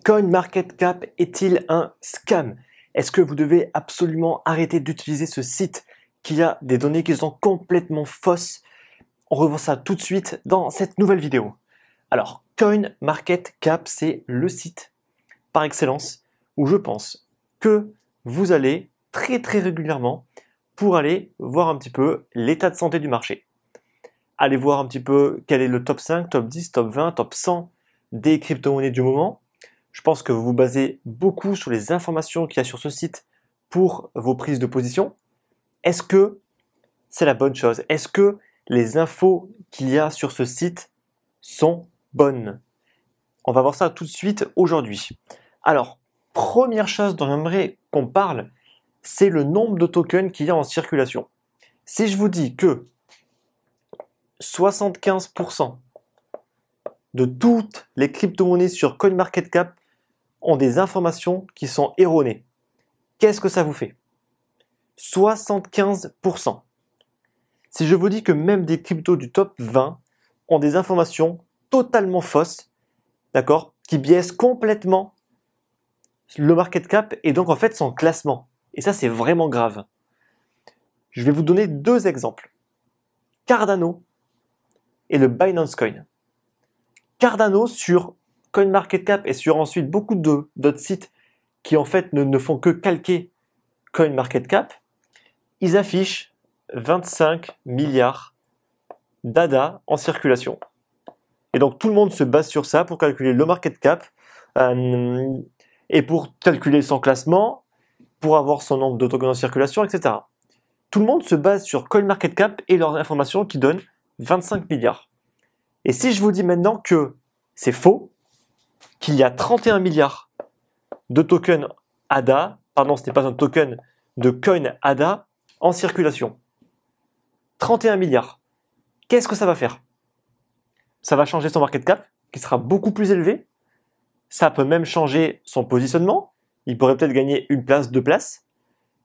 CoinMarketCap est-il un scam? Est-ce que vous devez absolument arrêter d'utiliser ce site qui a des données qui sont complètement fausses? On revoit ça tout de suite dans cette nouvelle vidéo. Alors, CoinMarketCap, c'est le site par excellence où je pense que vous allez très régulièrement pour aller voir un petit peu l'état de santé du marché. Allez voir un petit peu quel est le top 5, top 10, top 20, top 100 des crypto-monnaies du moment. Je pense que vous vous basez beaucoup sur les informations qu'il y a sur ce site pour vos prises de position. Est-ce que c'est la bonne chose? Est-ce que les infos qu'il y a sur ce site sont bonnes? On va voir ça tout de suite aujourd'hui. Alors, première chose dont j'aimerais qu'on parle, c'est le nombre de tokens qu'il y a en circulation. Si je vous dis que 75% de toutes les crypto-monnaies sur CoinMarketCap ont des informations qui sont erronées, qu'est-ce que ça vous fait? 75%. Si je vous dis que même des cryptos du top 20 ont des informations totalement fausses, d'accord, qui biaisent complètement le market cap et donc en fait son classement. Et ça, c'est vraiment grave. Je vais vous donner deux exemples. Cardano et le Binance Coin. Cardano sur CoinMarketCap et sur ensuite beaucoup d'autres sites qui en fait ne font que calquer CoinMarketCap, ils affichent 25 milliards d'ADA en circulation. Et donc tout le monde se base sur ça pour calculer le market cap et pour calculer son classement, pour avoir son nombre de tokens en circulation, etc. Tout le monde se base sur CoinMarketCap et leurs informations qui donnent 25 milliards. Et si je vous dis maintenant que c'est faux, qu'il y a 31 milliards de tokens ADA, pardon, ce n'est pas un token de coin ADA en circulation. 31 milliards. Qu'est-ce que ça va faire? Ça va changer son market cap, qui sera beaucoup plus élevé. Ça peut même changer son positionnement. Il pourrait peut-être gagner une place, deux places.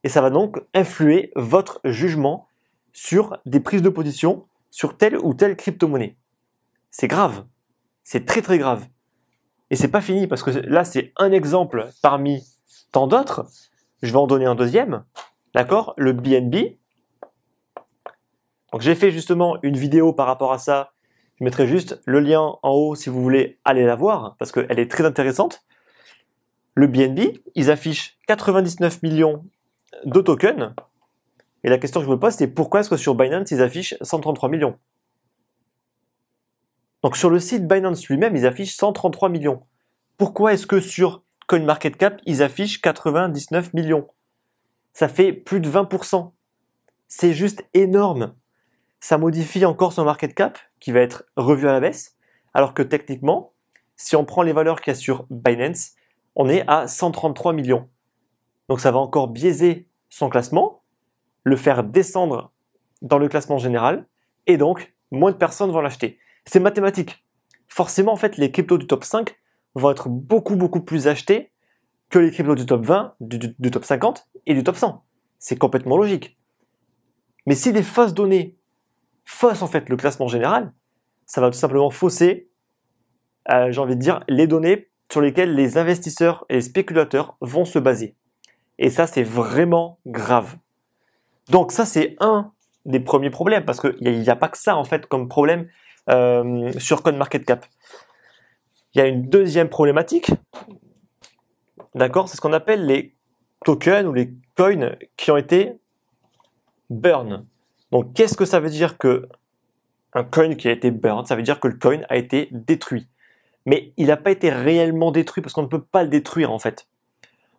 Et ça va donc influer votre jugement sur des prises de position sur telle ou telle crypto-monnaie. C'est grave. C'est très grave. Et c'est pas fini parce que là, c'est un exemple parmi tant d'autres. Je vais en donner un deuxième. D'accord? Le BNB. Donc j'ai fait justement une vidéo par rapport à ça. Je mettrai juste le lien en haut si vous voulez aller la voir parce qu'elle est très intéressante. Le BNB, ils affichent 99 millions de tokens. Et la question que je me pose, c'est pourquoi est-ce que sur Binance, ils affichent 133 millions? Donc sur le site Binance lui-même, ils affichent 133 millions. Pourquoi est-ce que sur CoinMarketCap, ils affichent 99 millions? Ça fait plus de 20%. C'est juste énorme. Ça modifie encore son market cap qui va être revu à la baisse, alors que techniquement, si on prend les valeurs qu'il y a sur Binance, on est à 133 millions. Donc ça va encore biaiser son classement, le faire descendre dans le classement général, et donc moins de personnes vont l'acheter. C'est mathématique. Forcément, en fait, les cryptos du top 5 vont être beaucoup plus achetés que les cryptos du top 20, du top 50 et du top 100. C'est complètement logique. Mais si les fausses données faussent en fait le classement général, ça va tout simplement fausser, j'ai envie de dire, les données sur lesquelles les investisseurs et les spéculateurs vont se baser. Et ça, c'est vraiment grave. Donc ça, c'est un des premiers problèmes, parce qu'il n'y a pas que ça en fait comme problème sur CoinMarketCap. Il y a une deuxième problématique, d'accord, c'est ce qu'on appelle les tokens ou les coins qui ont été burn. Donc qu'est-ce que ça veut dire que un coin qui a été burn? Ça veut dire que le coin a été détruit. Mais il n'a pas été réellement détruit parce qu'on ne peut pas le détruire en fait.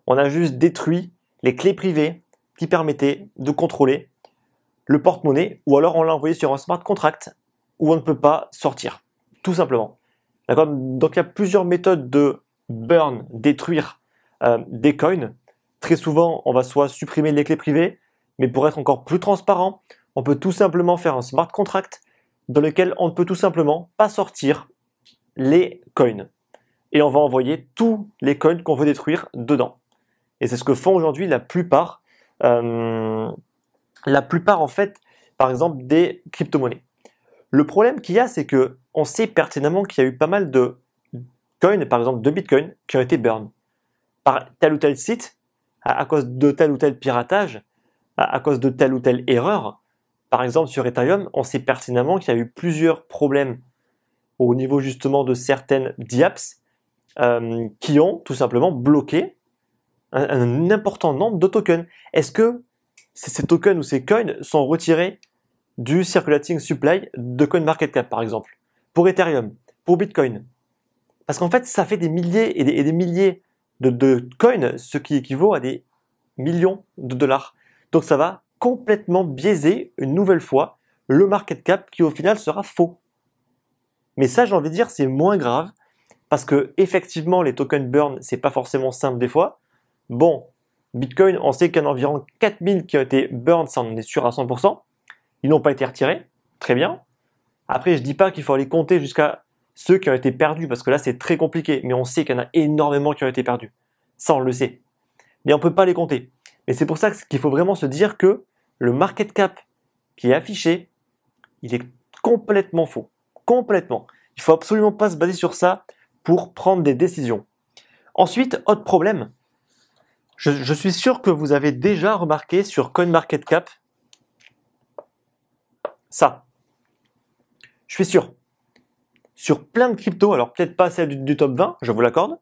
On a juste détruit les clés privées qui permettaient de contrôler le porte-monnaie, ou alors on l'a envoyé sur un smart contract où on ne peut pas sortir, tout simplement. D'accord? Donc il y a plusieurs méthodes de burn, détruire des coins. Très souvent, on va soit supprimer les clés privées, mais pour être encore plus transparent, on peut tout simplement faire un smart contract dans lequel on ne peut tout simplement pas sortir les coins. Et on va envoyer tous les coins qu'on veut détruire dedans. Et c'est ce que font aujourd'hui la plupart en fait, par exemple, des crypto-monnaies. Le problème qu'il y a, c'est que on sait pertinemment qu'il y a eu pas mal de coins, par exemple, de Bitcoin, qui ont été burn par tel ou tel site, à cause de tel ou tel piratage, à cause de telle ou telle erreur. Par exemple, sur Ethereum, on sait pertinemment qu'il y a eu plusieurs problèmes au niveau justement de certaines DApps qui ont tout simplement bloqué un important nombre de tokens. Est-ce que ces tokens ou ces coins sont retirés du circulating supply de CoinMarketCap, par exemple, pour Ethereum, pour Bitcoin? Parce qu'en fait, ça fait des milliers et des milliers de coins, ce qui équivaut à des millions de dollars. Donc ça va complètement biaiser une nouvelle fois le market cap qui au final sera faux. Mais ça, j'ai envie de dire, c'est moins grave parce que effectivement, les tokens burn, c'est pas forcément simple des fois. Bon, Bitcoin, on sait qu'il y en a environ 4000 qui ont été burn, ça on en est sûr à 100%. Ils n'ont pas été retirés, très bien. Après, je dis pas qu'il faut aller compter jusqu'à ceux qui ont été perdus parce que là, c'est très compliqué. Mais on sait qu'il y en a énormément qui ont été perdus. Ça, on le sait. Mais on peut pas les compter. Et c'est pour ça qu'il faut vraiment se dire que le market cap qui est affiché, il est complètement faux. Complètement. Il faut absolument pas se baser sur ça pour prendre des décisions. Ensuite, autre problème. Je suis sûr que vous avez déjà remarqué sur CoinMarketCap ça. Je suis sûr. Sur plein de cryptos, alors peut-être pas celle du top 20, je vous l'accorde,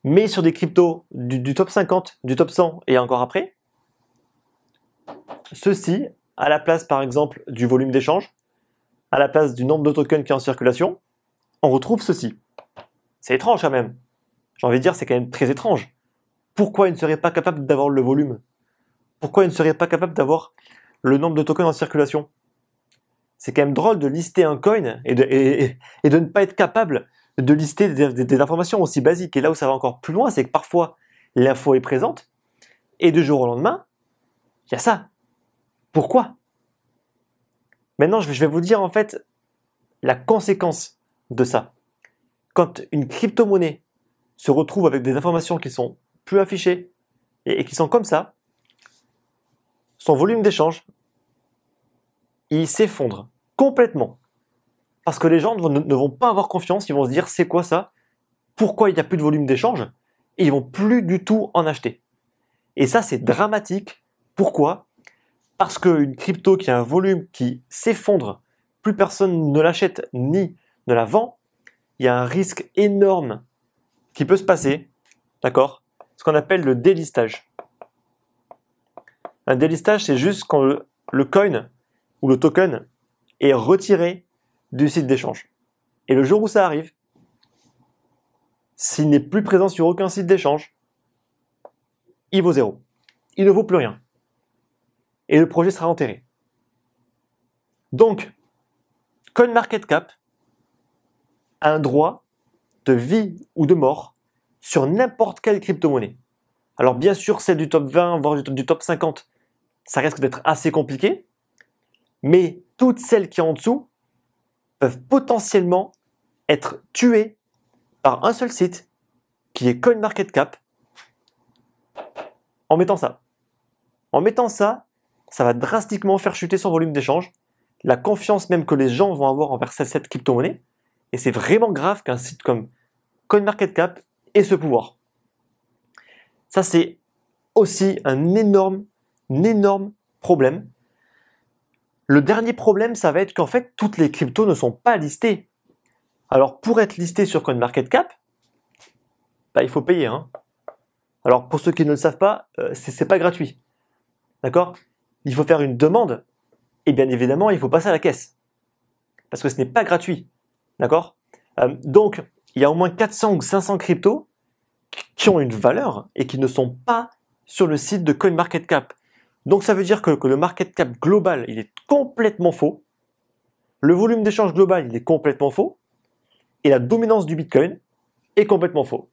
mais sur des cryptos du top 50, du top 100 et encore après, ceci, à la place par exemple du volume d'échange, à la place du nombre de tokens qui est en circulation, on retrouve ceci. C'est étrange quand même. J'ai envie de dire, c'est quand même très étrange. Pourquoi ils ne seraient pas capables d'avoir le volume? Pourquoi ils ne seraient pas capables d'avoir le nombre de tokens en circulation? C'est quand même drôle de lister un coin et de ne pas être capable de lister des informations aussi basiques. Et là où ça va encore plus loin, c'est que parfois l'info est présente et du jour au lendemain, il y a ça. Pourquoi? Maintenant, je vais vous dire en fait la conséquence de ça. Quand une crypto-monnaie se retrouve avec des informations qui sont plus affichées et qui sont comme ça, son volume d'échange, il s'effondre complètement. Parce que les gens ne vont pas avoir confiance, ils vont se dire c'est quoi ça? Pourquoi il n'y a plus de volume d'échange? Et ils vont plus du tout en acheter. Et ça c'est dramatique. Pourquoi? Parce qu'une crypto qui a un volume qui s'effondre, plus personne ne l'achète ni ne la vend, il y a un risque énorme qui peut se passer, d'accord? Ce qu'on appelle le délistage. Un délistage, c'est juste quand le coin ou le token est retiré du site d'échange. Et le jour où ça arrive, s'il n'est plus présent sur aucun site d'échange, il vaut zéro. Il ne vaut plus rien. Et le projet sera enterré. Donc, CoinMarketCap a un droit de vie ou de mort sur n'importe quelle crypto-monnaie. Alors bien sûr, celle du top 20, voire du top 50, ça risque d'être assez compliqué, mais toutes celles qui sont en dessous peuvent potentiellement être tuées par un seul site, qui est CoinMarketCap, en mettant ça. En mettant ça, ça va drastiquement faire chuter son volume d'échange, la confiance même que les gens vont avoir envers cette crypto-monnaie, et c'est vraiment grave qu'un site comme CoinMarketCap ait ce pouvoir. Ça, c'est aussi un énorme problème. Le dernier problème, ça va être qu'en fait, toutes les cryptos ne sont pas listées. Alors, pour être listé sur CoinMarketCap, il faut payer. Alors, pour ceux qui ne le savent pas, c'est pas gratuit. D'accord? Il faut faire une demande et bien évidemment, il faut passer à la caisse. Parce que ce n'est pas gratuit. D'accord? Donc, il y a au moins 400 ou 500 cryptos qui ont une valeur et qui ne sont pas sur le site de CoinMarketCap. Donc ça veut dire que le market cap global, il est complètement faux. Le volume d'échange global, il est complètement faux. Et la dominance du Bitcoin est complètement faux.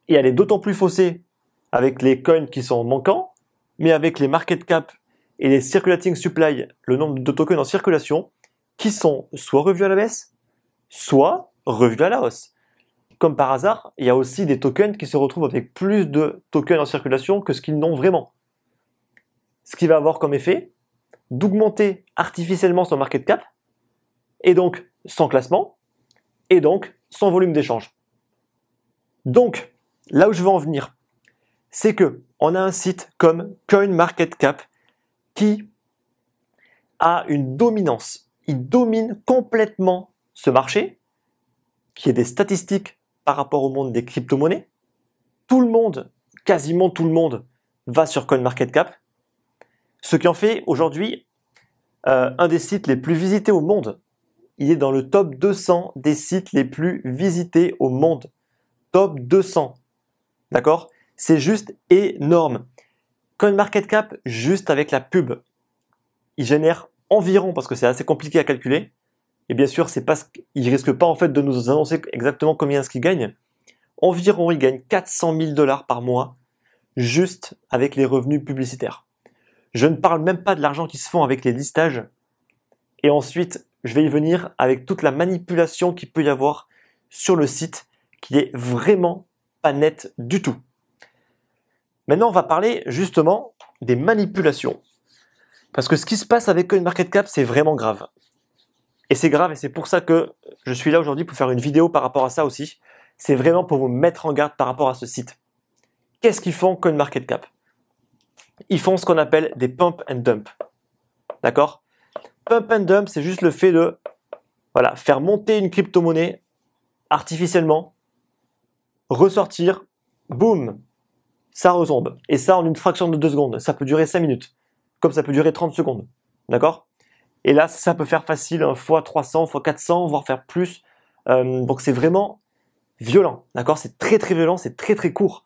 Et elle est d'autant plus faussée avec les coins qui sont manquants, mais avec les market cap et les circulating supply, le nombre de tokens en circulation, qui sont soit revus à la baisse, soit revus à la hausse. Comme par hasard, il y a aussi des tokens qui se retrouvent avec plus de tokens en circulation que ce qu'ils n'ont vraiment. Ce qui va avoir comme effet d'augmenter artificiellement son market cap, et donc son classement, et donc son volume d'échange. Donc, là où je veux en venir, c'est que on a un site comme CoinMarketCap qui a une dominance. Il domine complètement ce marché, qui est des statistiques par rapport au monde des crypto-monnaies. Tout le monde, quasiment tout le monde, va sur CoinMarketCap, ce qui en fait aujourd'hui un des sites les plus visités au monde. Il est dans le top 200 des sites les plus visités au monde. Top 200. D'accord? C'est juste énorme. CoinMarketCap, juste avec la pub, il génère environ, parce que c'est assez compliqué à calculer, et bien sûr, il risque pas en fait de nous annoncer exactement combien est-ce qu'il gagne. Environ, il gagne 400 000 $ par mois, juste avec les revenus publicitaires. Je ne parle même pas de l'argent qui se font avec les listages. Et ensuite, je vais y venir avec toute la manipulation qu'il peut y avoir sur le site, qui est vraiment pas nette du tout. Maintenant, on va parler justement des manipulations. Parce que ce qui se passe avec CoinMarketCap, c'est vraiment grave. Et c'est grave, et c'est pour ça que je suis là aujourd'hui pour faire une vidéo par rapport à ça aussi. C'est vraiment pour vous mettre en garde par rapport à ce site. Qu'est-ce qu'ils font CoinMarketCap? Ils font ce qu'on appelle des pump and dump. D'accord? Pump and dump, c'est juste le fait de faire monter une crypto-monnaie artificiellement, ressortir, boum, ça retombe. Et ça en une fraction de 2 secondes. Ça peut durer 5 minutes, comme ça peut durer 30 secondes. D'accord? Et là, ça peut faire facile, fois 300, fois 400, voire faire plus. Donc c'est vraiment violent. D'accord? C'est très très violent, c'est très très court.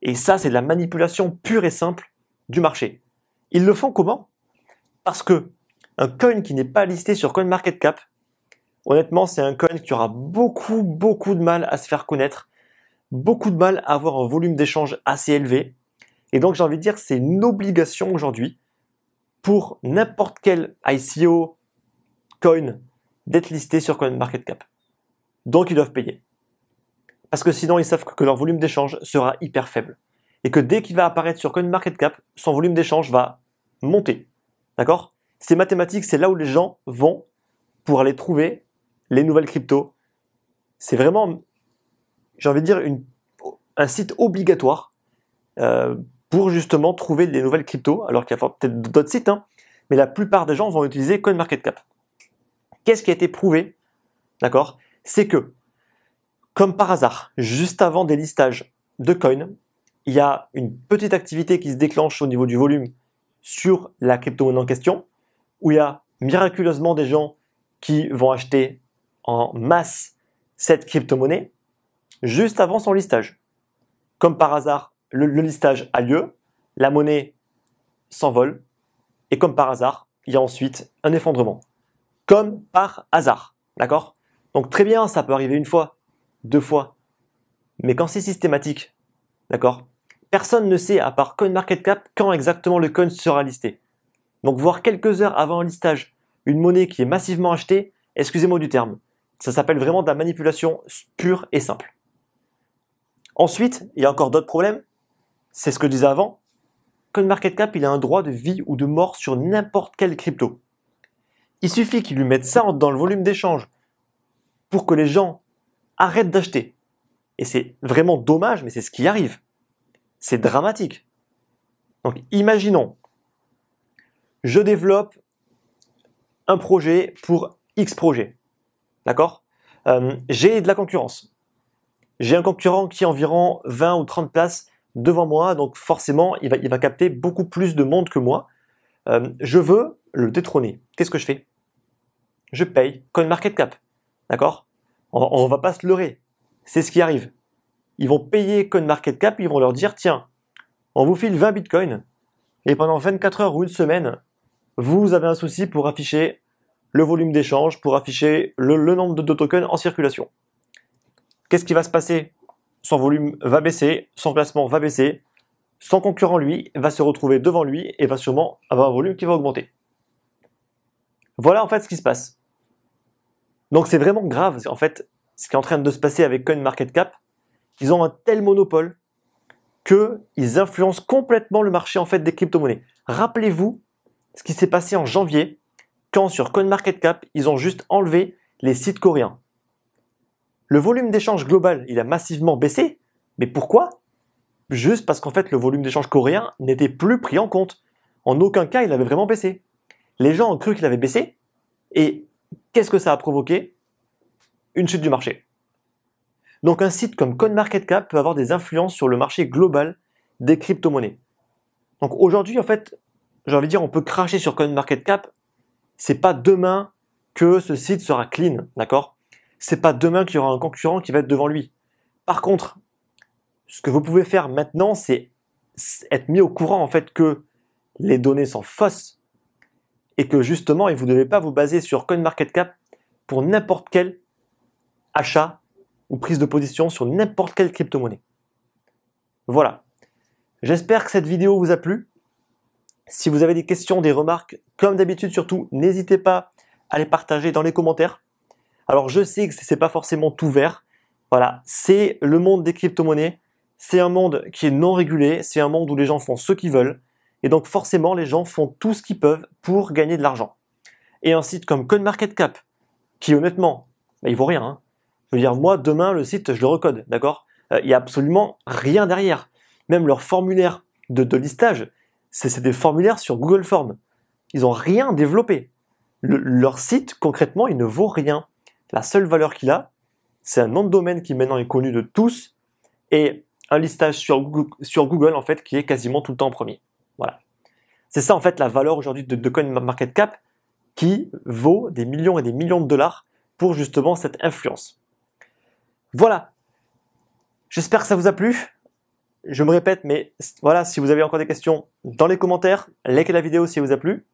Et ça, c'est de la manipulation pure et simple du marché. Ils le font comment? Parce que un coin qui n'est pas listé sur CoinMarketCap, honnêtement, c'est un coin qui aura beaucoup de mal à se faire connaître, beaucoup de mal à avoir un volume d'échange assez élevé. Et donc, j'ai envie de dire, c'est une obligation aujourd'hui pour n'importe quel ICO coin d'être listé sur CoinMarketCap. Donc, ils doivent payer. Parce que sinon, ils savent que leur volume d'échange sera hyper faible. Et que dès qu'il va apparaître sur CoinMarketCap, son volume d'échange va monter. D'accord? C'est mathématique, c'est là où les gens vont pour aller trouver les nouvelles cryptos. C'est vraiment, j'ai envie de dire, un site obligatoire pour justement trouver les nouvelles cryptos, alors qu'il y a peut-être d'autres sites, mais la plupart des gens vont utiliser CoinMarketCap. Qu'est-ce qui a été prouvé? D'accord? C'est que, comme par hasard, juste avant des listages de coins, il y a une petite activité qui se déclenche au niveau du volume sur la crypto-monnaie en question, où il y a miraculeusement des gens qui vont acheter en masse cette crypto-monnaie juste avant son listage. Comme par hasard, le listage a lieu, la monnaie s'envole, et comme par hasard, il y a ensuite un effondrement. Comme par hasard, d'accord? Donc très bien, ça peut arriver une fois, 2 fois, mais quand c'est systématique, d'accord? Personne ne sait, à part CoinMarketCap, quand exactement le coin sera listé. Donc voir quelques heures avant un listage, une monnaie qui est massivement achetée, excusez-moi du terme, ça s'appelle vraiment de la manipulation pure et simple. Ensuite, il y a encore d'autres problèmes, c'est ce que je disais avant, CoinMarketCap, il a un droit de vie ou de mort sur n'importe quelle crypto. Il suffit qu'il lui mette ça dans le volume d'échange pour que les gens arrêtent d'acheter. Et c'est vraiment dommage, mais c'est ce qui arrive. C'est dramatique. Donc imaginons, je développe un projet pour X projet. D'accord? J'ai de la concurrence. J'ai un concurrent qui a environ 20 ou 30 places devant moi, donc forcément, il va capter beaucoup plus de monde que moi. Je veux le détrôner. Qu'est-ce que je fais? Je paye CoinMarketCap. D'accord? On va pas se leurrer. C'est ce qui arrive. Ils vont payer CoinMarketCap, ils vont leur dire, tiens, on vous file 20 bitcoins, et pendant 24 heures ou une semaine, vous avez un souci pour afficher le volume d'échange, pour afficher le nombre de tokens en circulation. Qu'est-ce qui va se passer? Son volume va baisser, son placement va baisser, son concurrent, lui, va se retrouver devant lui et va sûrement avoir un volume qui va augmenter. Voilà en fait ce qui se passe. Donc c'est vraiment grave, en fait, ce qui est en train de se passer avec CoinMarketCap. Ils ont un tel monopole qu'ils influencent complètement le marché en fait des crypto-monnaies. Rappelez-vous ce qui s'est passé en janvier, quand sur CoinMarketCap, ils ont juste enlevé les sites coréens. Le volume d'échange global, il a massivement baissé. Mais pourquoi? Juste parce qu'en fait, le volume d'échange coréen n'était plus pris en compte. En aucun cas, il avait vraiment baissé. Les gens ont cru qu'il avait baissé. Et qu'est-ce que ça a provoqué? Une chute du marché. Donc un site comme CoinMarketCap peut avoir des influences sur le marché global des crypto-monnaies. Donc aujourd'hui, en fait, j'ai envie de dire, on peut cracher sur CoinMarketCap. C'est pas demain que ce site sera clean, d'accord? C'est pas demain qu'il y aura un concurrent qui va être devant lui. Par contre, ce que vous pouvez faire maintenant, c'est être mis au courant en fait que les données sont fausses et que justement, vous ne devez pas vous baser sur CoinMarketCap pour n'importe quel achat ou prise de position sur n'importe quelle crypto-monnaie. Voilà. J'espère que cette vidéo vous a plu. Si vous avez des questions, des remarques, comme d'habitude surtout, n'hésitez pas à les partager dans les commentaires. Alors je sais que c'est pas forcément tout vert. Voilà, c'est le monde des crypto-monnaies. C'est un monde qui est non régulé, c'est un monde où les gens font ce qu'ils veulent. Et donc forcément, les gens font tout ce qu'ils peuvent pour gagner de l'argent. Et un site comme CoinMarketCap, qui honnêtement, il vaut rien. Je veux dire, moi, demain, le site, je le recode, d'accord? Il n'y a absolument rien derrière. Même leur formulaire de listage, c'est des formulaires sur Google Forms. Ils n'ont rien développé. Leur site, concrètement, il ne vaut rien. La seule valeur qu'il a, c'est un nom de domaine qui maintenant est connu de tous et un listage sur Google, en fait, qui est quasiment tout le temps en premier. Voilà. C'est ça, en fait, la valeur aujourd'hui de CoinMarketCap qui vaut des millions et des millions de dollars pour justement cette influence. Voilà. J'espère que ça vous a plu. Je me répète, mais voilà, si vous avez encore des questions, dans les commentaires, likez la vidéo si elle vous a plu.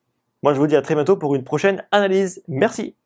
Moi, je vous dis à très bientôt pour une prochaine analyse. Merci.